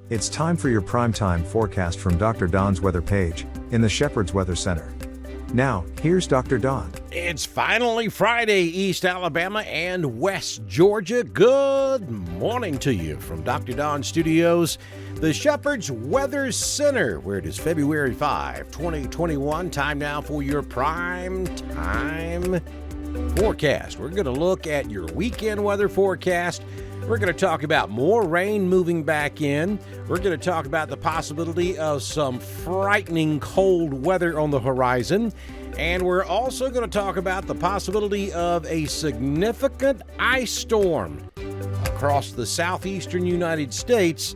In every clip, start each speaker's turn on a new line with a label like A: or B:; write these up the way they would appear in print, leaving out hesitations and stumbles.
A: It's time for your primetime forecast from Dr. Don's weather page in the Shepherd's Weather Center. Now, here's Dr. Don.
B: It's finally Friday, East Alabama and West Georgia. Good morning to you from Dr. Don Studios, the Shepherd's Weather Center, where it is February 5, 2021. Time now for your prime time forecast. We're going to look at your weekend weather forecast. We're going to talk about more rain moving back in. We're going to talk about the possibility of some frightening cold weather on the horizon. And we're also going to talk about the possibility of a significant ice storm across the southeastern United States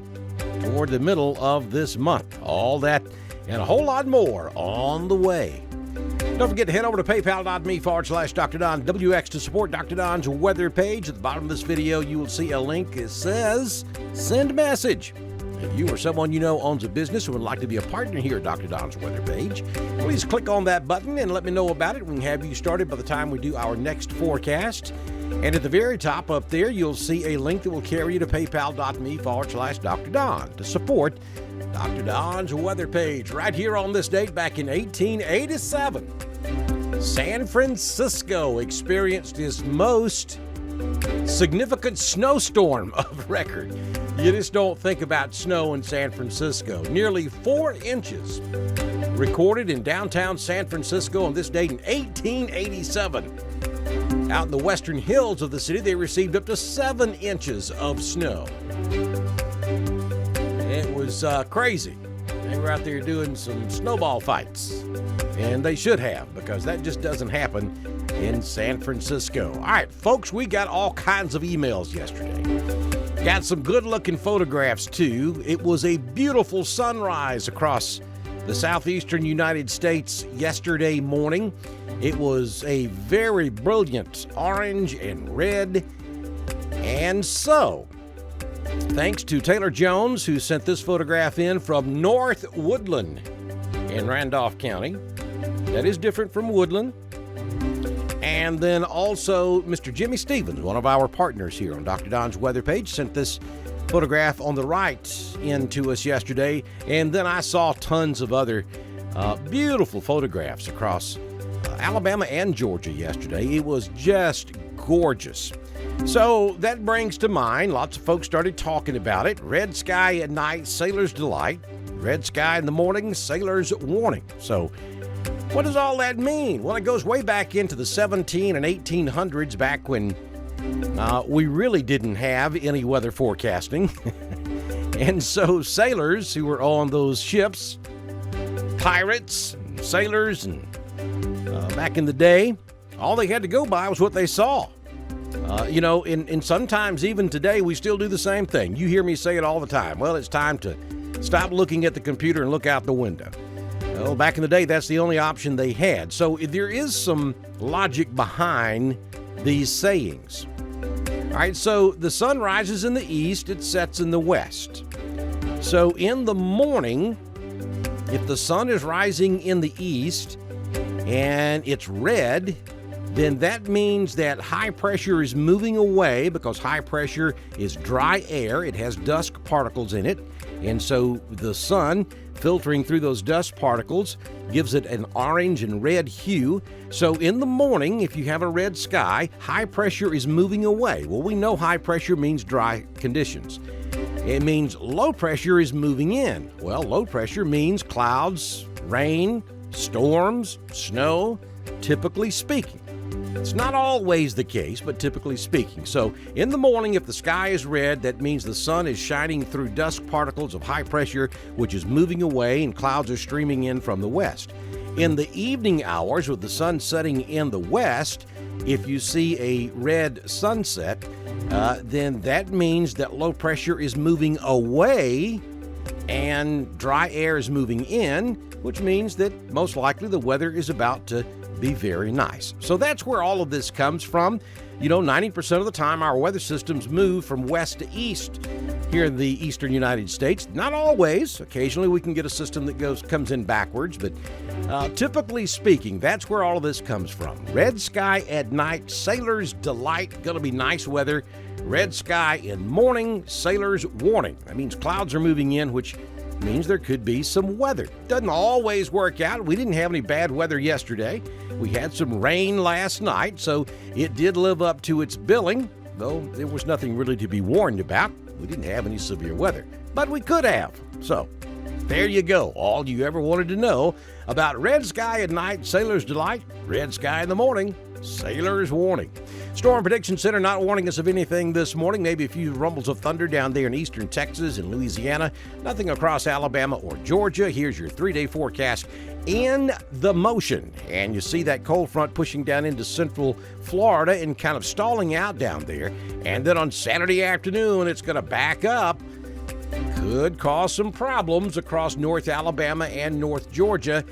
B: toward the middle of this month. All that and a whole lot more on the way. Don't forget to head over to paypal.me/Dr. Don WX to support Dr. Don's weather page. At the bottom of this video, you will see a link that says Send Message. If you or someone you know owns a business and would like to be a partner here at Dr. Don's weather page, please click on that button and let me know about it. We can have you started by the time we do our next forecast. And at the very top up there, you'll see a link that will carry you to paypal.me/Dr. Don to support Dr. Don's weather page. Right here on this date back in 1887, San Francisco experienced its most significant snowstorm of record. You just don't think about snow in San Francisco. Nearly 4 inches recorded in downtown San Francisco on this date in 1887. Out in the western hills of the city, they received up to 7 inches of snow. It was crazy. They were out there doing some snowball fights, and they should have, because that just doesn't happen in San Francisco. All right, folks, we got all kinds of emails yesterday. Got some good-looking photographs, too. It was a beautiful sunrise across the southeastern United States yesterday morning. It was a very brilliant orange and red. And so, thanks to Taylor Jones, who sent this photograph in from North Woodland in Randolph County. That is different from Woodland. And then also Mr. Jimmy Stevens, one of our partners here on Dr. Don's weather page, sent this photograph on the right in to us yesterday. And then I saw tons of other beautiful photographs across Alabama and Georgia yesterday. It was just gorgeous. So that brings to mind, lots of folks started talking about it. Red sky at night, sailor's delight. Red sky in the morning, sailor's warning. So what does all that mean? Well, it goes way back into the 17 and 1800s, back when we really didn't have any weather forecasting. And so sailors who were on those ships, pirates, and sailors, and back in the day, all they had to go by was what they saw. And sometimes even today, we still do the same thing. You hear me say it all the time. Well, it's time to stop looking at the computer and look out the window. Well, back in the day, that's the only option they had. So there is some logic behind these sayings. All right, so the sun rises in the east, it sets in the west. So in the morning, if the sun is rising in the east and it's red, then that means that high pressure is moving away, because high pressure is dry air. It has dust particles in it. And so the sun filtering through those dust particles gives it an orange and red hue. So in the morning, if you have a red sky, high pressure is moving away. Well, we know high pressure means dry conditions. It means low pressure is moving in. Well, low pressure means clouds, rain, storms, snow, typically speaking. It's not always the case, but typically speaking. So in the morning, if the sky is red, that means the sun is shining through dust particles of high pressure, which is moving away, and clouds are streaming in from the west. In the evening hours, with the sun setting in the west, if you see a red sunset, then that means that low pressure is moving away and dry air is moving in, which means that most likely the weather is about to be very nice. So that's where all of this comes from. 90% of the time our weather systems move from west to east here in the eastern United States. Not always. Occasionally we can get a system that comes in backwards, but typically speaking, that's where all of this comes from. Red sky at night, sailor's delight, going to be nice weather. Red sky in morning, sailor's warning. That means clouds are moving in, which means there could be some weather. Doesn't always work out. We didn't have any bad weather yesterday. We had some rain last night, so it did live up to its billing, though there was nothing really to be warned about. We didn't have any severe weather, but we could have. So there you go. All you ever wanted to know about red sky at night, sailor's delight, red sky in the morning, sailor's warning. Storm Prediction Center not warning us of anything this morning. Maybe a few rumbles of thunder down there in eastern Texas and Louisiana. Nothing across Alabama or Georgia. Here's your 3-day forecast in the motion. And you see that cold front pushing down into central Florida and kind of stalling out down there. And then on Saturday afternoon, it's going to back up. Could cause some problems across North Alabama and North Georgia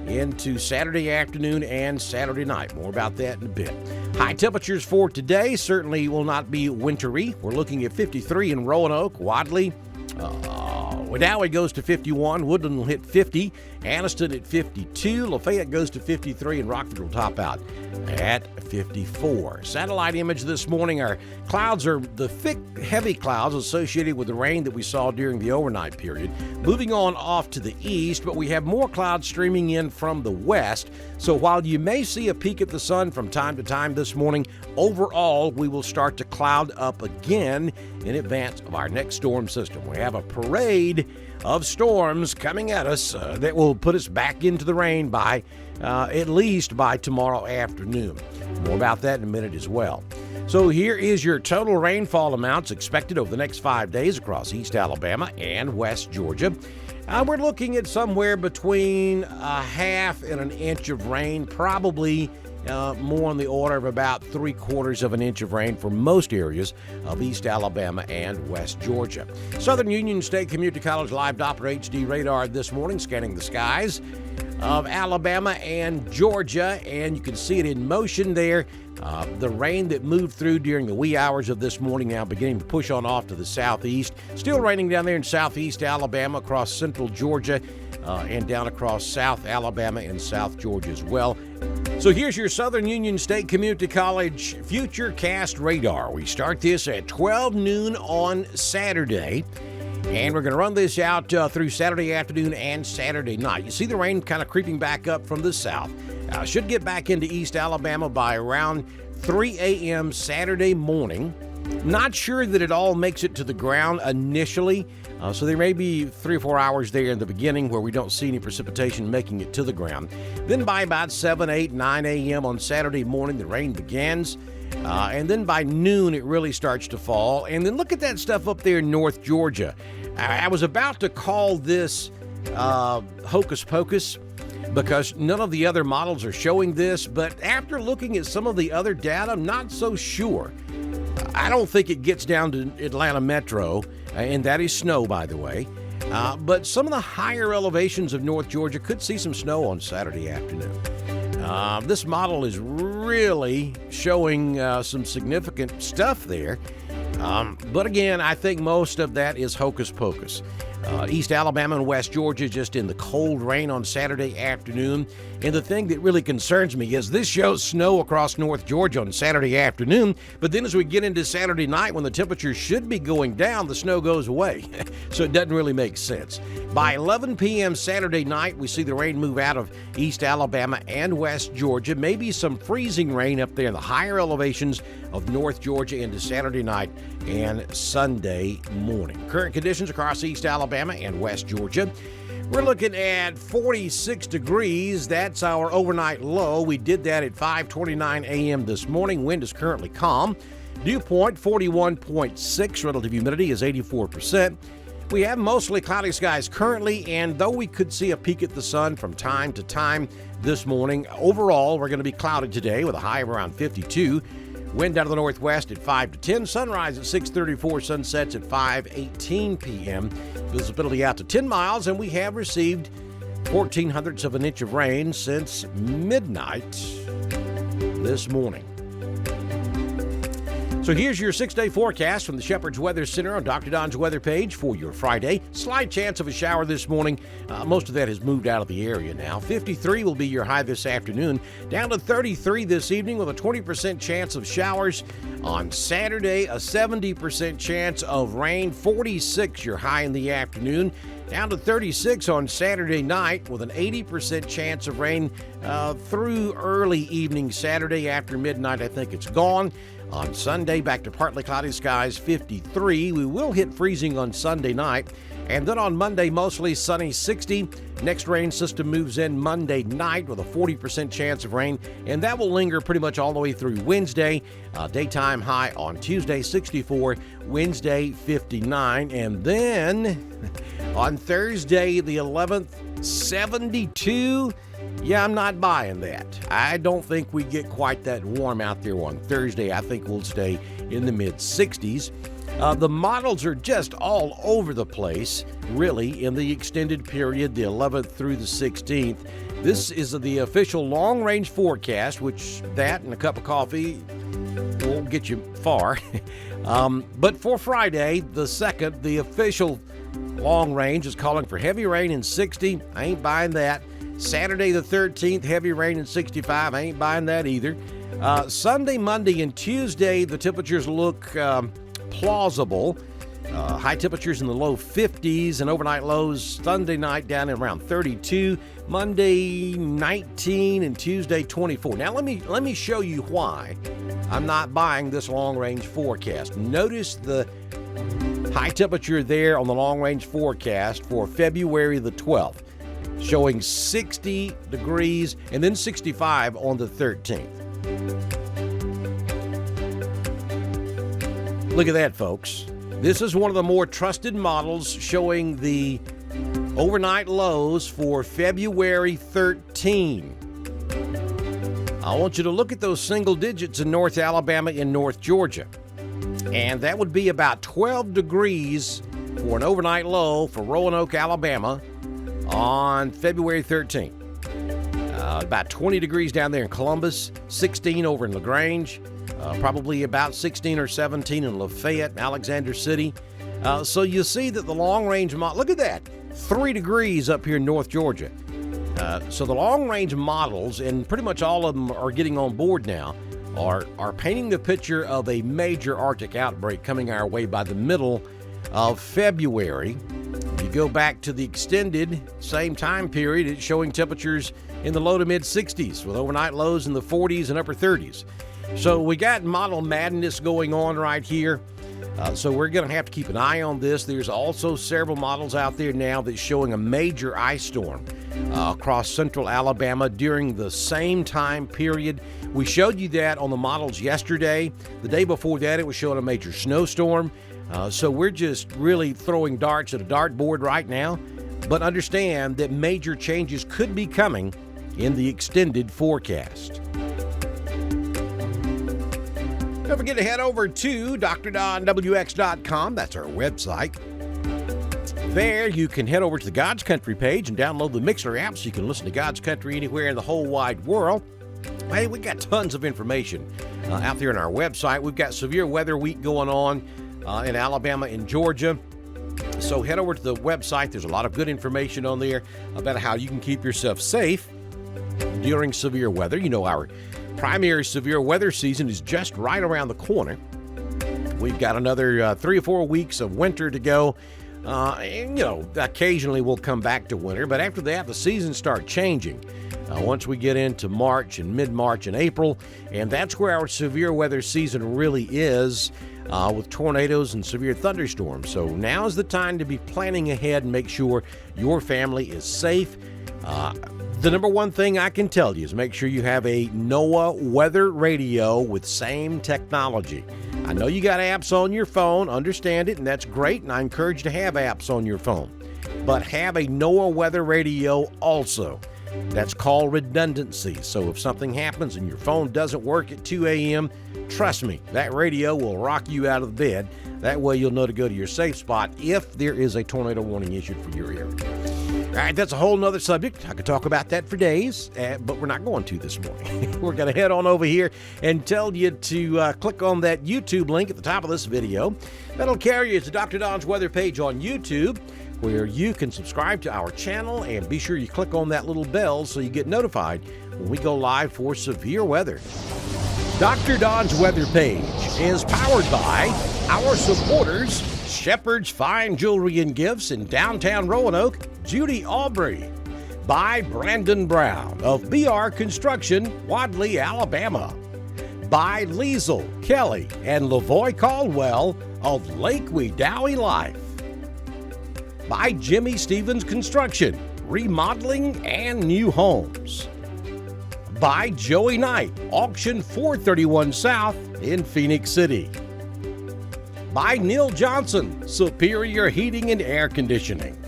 B: into Saturday afternoon and Saturday night. More about that in a bit. High temperatures for today certainly will not be wintry. We're looking at 53 in Roanoke, Wadley. Wedowee goes to 51. Woodland will hit 50. Anniston at 52. Lafayette goes to 53, and Rockford will top out at 54. Satellite image this morning. Our clouds are the thick, heavy clouds associated with the rain that we saw during the overnight period. Moving on off to the east, but we have more clouds streaming in from the west. So while you may see a peek at the sun from time to time this morning, overall we will start to cloud up again in advance of our next storm system. We have a parade of storms coming at us that will put us back into the rain by at least by tomorrow afternoon. More about that in a minute as well. So here is your total rainfall amounts expected over the next 5 days across East Alabama and West Georgia. We're looking at somewhere between a half and an inch of rain, probably more on the order of about 3/4 of an inch of rain for most areas of East Alabama and West Georgia. Southern Union State Community College live Doppler HD radar this morning, scanning the skies of Alabama and Georgia, and you can see it in motion there. The rain that moved through during the wee hours of this morning now beginning to push on off to the southeast. Still raining down there in southeast Alabama, across central Georgia, and down across South Alabama and South Georgia as well. So here's your Southern Union State Community College Futurecast radar. We start this at 12 noon on Saturday, and we're going to run this out through Saturday afternoon and Saturday night. You see the rain kind of creeping back up from the south. Should get back into East Alabama by around 3 a.m. Saturday morning. Not sure that it all makes it to the ground initially, so there may be 3 or 4 hours there in the beginning where we don't see any precipitation making it to the ground. Then by about 7, 8, 9 a.m. on Saturday morning, the rain begins, and then by noon it really starts to fall. And then look at that stuff up there in North Georgia. I was about to call this hocus pocus, because none of the other models are showing this, but after looking at some of the other data, I'm not so sure. I don't think it gets down to Atlanta Metro, and that is snow, by the way. But some of the higher elevations of North Georgia could see some snow on Saturday afternoon. This model is really showing some significant stuff there. But again, I think most of that is hocus pocus. East Alabama and West Georgia just in the cold rain on Saturday afternoon. And the thing that really concerns me is this shows snow across North Georgia on Saturday afternoon, but then as we get into Saturday night when the temperatures should be going down, the snow goes away. So it doesn't really make sense. By 11 p.m. Saturday night, we see the rain move out of East Alabama and West Georgia. Maybe some freezing rain up there in the higher elevations of North Georgia into Saturday night and Sunday morning. Current conditions across East Alabama and West Georgia. We're looking at 46 degrees. That's our overnight low. We did that at 5:29 a.m. this morning. Wind is currently calm. Dew point 41.6. Relative humidity is 84%. We have mostly cloudy skies currently, and though we could see a peek at the sun from time to time this morning, overall we're going to be clouded today with a high of around 52. Wind out of the northwest at 5 to 10. Sunrise at 6:34. Sunsets at 5:18 p.m. Visibility out to 10 miles, and we have received 0.14 of an inch of rain since midnight this morning. So here's your 6-day forecast from the Shepherd's Weather Center on Dr. Don's weather page for your Friday. Slight chance of a shower this morning. Most of that has moved out of the area now. 53 will be your high this afternoon. Down to 33 this evening with a 20% chance of showers. On Saturday, a 70% chance of rain. 46 your high in the afternoon. Down to 36 on Saturday night with an 80% chance of rain through early evening Saturday. After midnight, I think it's gone. On Sunday, back to partly cloudy skies, 53. We will hit freezing on Sunday night. And then on Monday, mostly sunny, 60. Next rain system moves in Monday night with a 40% chance of rain, and that will linger pretty much all the way through Wednesday. Daytime high on Tuesday, 64. Wednesday, 59. And then on Thursday, the 11th, 72. Yeah, I'm not buying that. I don't think we get quite that warm out there on Thursday. I think we'll stay in the mid-60s. The models are just all over the place, really, in the extended period, the 11th through the 16th. This is the official long-range forecast, which that and a cup of coffee won't get you far. But for Friday, the 2nd, the official long range is calling for heavy rain in 60. I ain't buying that. Saturday the 13th, heavy rain in 65. I ain't buying that either. Sunday, Monday, and Tuesday, the temperatures look plausible. High temperatures in the low 50s and overnight lows Sunday night down at around 32. Monday 19 and Tuesday 24. Now let me show you why I'm not buying this long range forecast. Notice the high temperature there on the long range forecast for February the 12th. Showing 60 degrees and then 65 on the 13th. Look at that, folks. This is one of the more trusted models showing the overnight lows for February 13. I want you to look at those single digits in North Alabama and North Georgia. And that would be about 12 degrees for an overnight low for Roanoke, Alabama, on February 13th. About 20 degrees down there in Columbus, 16 over in LaGrange, probably about 16 or 17 in Lafayette, Alexander City. So you see that the long-range model, look at that, 3 degrees up here in North Georgia. So the long-range models, and pretty much all of them are getting on board now, are painting the picture of a major Arctic outbreak coming our way by the middle of February. You go back to the extended same time period, it's showing temperatures in the low to mid 60s with overnight lows in the 40s and upper 30s. So we got model madness going on right here. So we're going to have to keep an eye on this. There's also several models out there now that's showing a major ice storm across central Alabama during the same time period. We showed you that on the models yesterday. The day before that, it was showing a major snowstorm. So we're just really throwing darts at a dartboard right now, but understand that major changes could be coming in the extended forecast. Don't forget to head over to drdonwx.com. That's our website. There you can head over to the God's Country page and download the Mixler app so you can listen to God's Country anywhere in the whole wide world. Hey, we got tons of information out there on our website. We've got severe weather week going on in Alabama and Georgia. So head over to the website. There's a lot of good information on there about how you can keep yourself safe during severe weather. You know, our primary severe weather season is just right around the corner. We've got another 3 or 4 weeks of winter to go. And, you know, occasionally we'll come back to winter, but after that, the seasons start changing. Once we get into March and mid-March and April, and that's where our severe weather season really is. With tornadoes and severe thunderstorms. So now is the time to be planning ahead and make sure your family is safe. The number one thing I can tell you is make sure you have a NOAA weather radio with same technology. I know you got apps on your phone, understand it, and that's great, and I encourage you to have apps on your phone. But have a NOAA weather radio also. That's called redundancy. So if something happens and your phone doesn't work at 2 a.m., trust me, that radio will rock you out of bed. That way you'll know to go to your safe spot if there is a tornado warning issued for your area. All right, that's a whole nother subject. I could talk about that for days, but we're not going to this morning. We're going to head on over here and tell you to click on that YouTube link at the top of this video. That'll carry you to Dr. Don's weather page on YouTube, where you can subscribe to our channel and be sure you click on that little bell so you get notified when we go live for severe weather. Dr. Don's weather page is powered by our supporters, Shepherd's Fine Jewelry and Gifts in downtown Roanoke, Judy Aubrey, by Brandon Brown of BR Construction, Wadley, Alabama, by Liesel, Kelly, and Lavoy Caldwell of Lake Wedowee Life, by Jimmy Stevens Construction, Remodeling and New Homes, by Joey Knight, Auction 431 South in Phoenix City, by Neil Johnson, Superior Heating and Air Conditioning,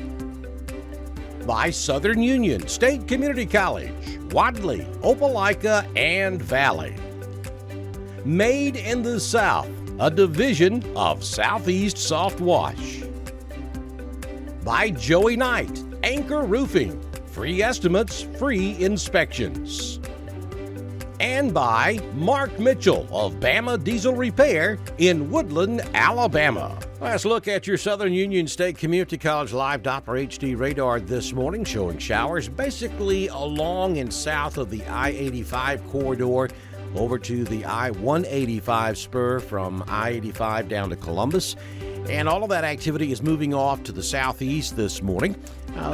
B: by Southern Union State Community College, Wadley, Opelika, and Valley, Made in the South, a division of Southeast Soft Wash, by Joey Knight, Anchor Roofing, free estimates, free inspections, and by Mark Mitchell of Bama Diesel Repair in Woodland, Alabama. Let's look at your Southern Union State Community College live Doppler HD radar this morning, showing showers basically along and south of the I-85 corridor over to the I-185 spur from I-85 down to Columbus. And all of that activity is moving off to the southeast this morning.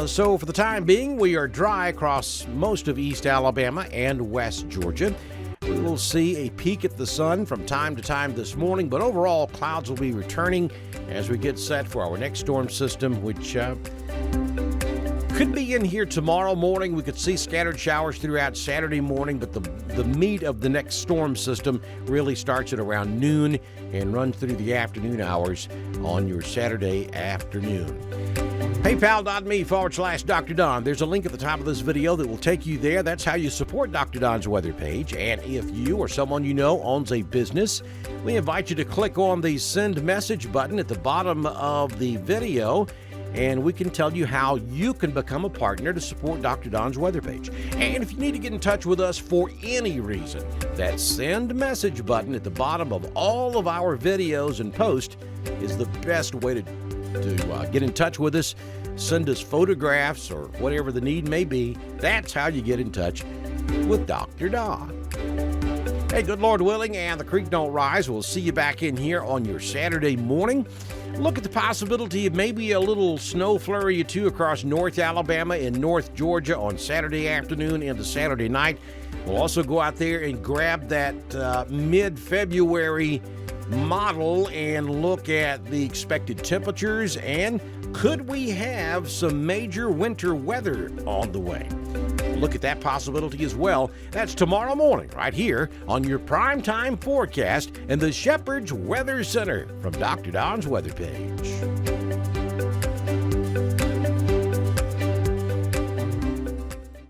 B: So for the time being, we are dry across most of East Alabama and West Georgia. We will see a peek at the sun from time to time this morning, but overall, clouds will be returning as we get set for our next storm system, which could be in here tomorrow morning. We could see scattered showers throughout Saturday morning, but the meat of the next storm system really starts at around noon and runs through the afternoon hours on your Saturday afternoon. PayPal.me/Dr. Don. There's a link at the top of this video that will take you there. That's how you support Dr. Don's weather page. And if you or someone you know owns a business, we invite you to click on the send message button at the bottom of the video, and we can tell you how you can become a partner to support Dr. Don's weather page. And if you need to get in touch with us for any reason, that send message button at the bottom of all of our videos and posts is the best way to get in touch with us. Send us photographs or whatever the need may be. That's how you get in touch with Dr. Don. Hey, good Lord willing, and the creek don't rise, we'll see you back in here on your Saturday morning. Look at the possibility of maybe a little snow flurry or two across North Alabama and North Georgia on Saturday afternoon into Saturday night. We'll also go out there and grab that mid-February model and look at the expected temperatures, and could we have some major winter weather on the way? Look at that possibility as well. That's tomorrow morning right here on your primetime forecast and the Shepherd's Weather Center from Dr. Don's weather page.